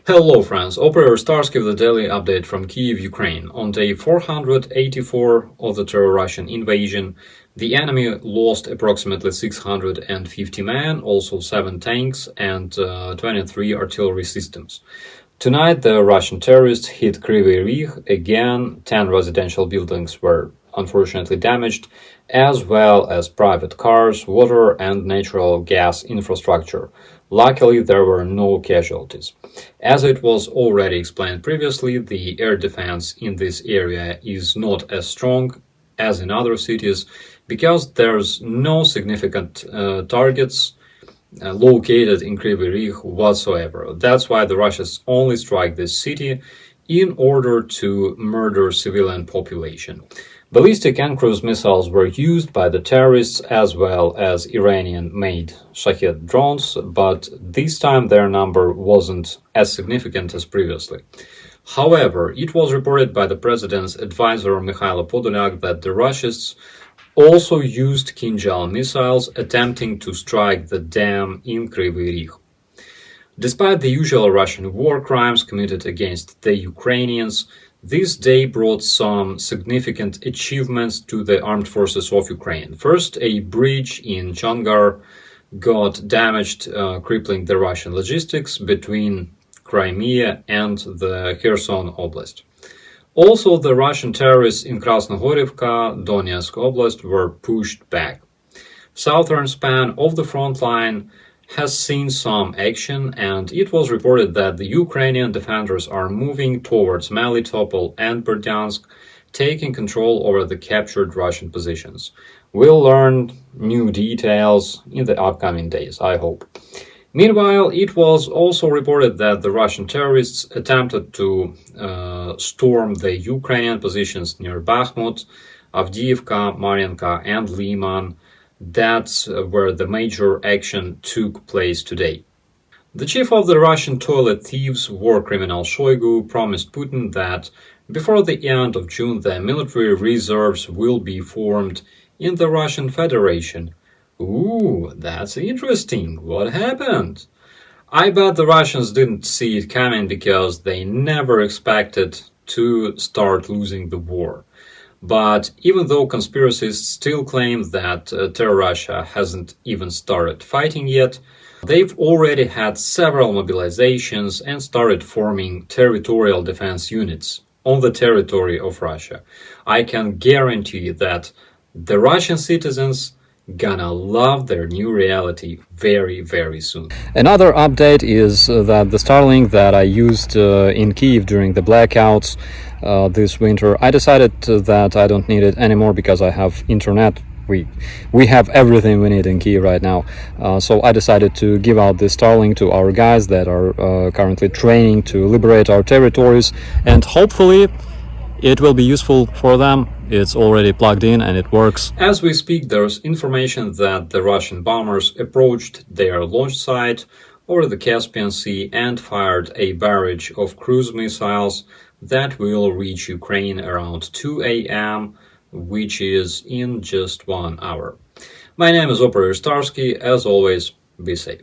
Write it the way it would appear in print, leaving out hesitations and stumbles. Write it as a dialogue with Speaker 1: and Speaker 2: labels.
Speaker 1: Hello friends, Operator Starsky with a daily update from Kyiv, Ukraine. On day 484 of the terror Russian invasion, the enemy lost approximately 650 men, also 7 tanks and 23 artillery systems. Tonight the Russian terrorists hit Kryvyi Rih again. 10 residential buildings were unfortunately damaged, as well as private cars, water and natural gas infrastructure. Luckily, there were no casualties. As it was already explained previously, the air defense in this area is not as strong as in other cities because there's no significant targets located in Kryvyi Rih whatsoever. That's why the Russians only strike this city in order to murder civilian population. Ballistic and cruise missiles were used by the terrorists as well as Iranian-made Shahed drones, but this time their number wasn't as significant as previously. However, it was reported by the president's advisor Mikhailo Podolyak that the Russians also used Kinjal missiles attempting to strike the dam in Kryvyi Rih. Despite the usual Russian war crimes committed against the Ukrainians, this day brought some significant achievements to the armed forces of Ukraine. First, a bridge in Chongar got damaged, crippling the Russian logistics between Crimea and the Kherson Oblast. Also, the Russian terrorists in Krasnohorivka, Donetsk Oblast were pushed back. Southern span of the front line has seen some action, and it was reported that the Ukrainian defenders are moving towards Melitopol and Berdyansk, taking control over the captured Russian positions. We'll learn new details in the upcoming days, I hope. Meanwhile, it was also reported that the Russian terrorists attempted to storm the Ukrainian positions near Bakhmut, Avdiivka, Mariinka, and Liman. That's where the major action took place today. The chief of the Russian toilet thieves, war criminal Shoigu, promised Putin that before the end of June the military reserves will be formed in the Russian Federation. Ooh, that's interesting. What happened? I bet the Russians didn't see it coming because they never expected to start losing the war. But even though conspiracists still claim that Terror Russia hasn't even started fighting yet, they've already had several mobilizations and started forming territorial defense units on the territory of Russia. I can guarantee that the Russian citizens gonna love their new reality very, very soon. Another update is that the Starlink that I used in Kyiv during the blackouts this winter, I decided that I don't need it anymore because I have internet. We have everything we need in Kyiv right now. So I decided to give out this Starlink to our guys that are currently training to liberate our territories, and hopefully it will be useful for them. It's already plugged in and it works. As we speak, there's information that the Russian bombers approached their launch site over the Caspian Sea and fired a barrage of cruise missiles that will reach Ukraine around 2 a.m., which is in just 1 hour. My name is Operator Starsky. As always, be safe.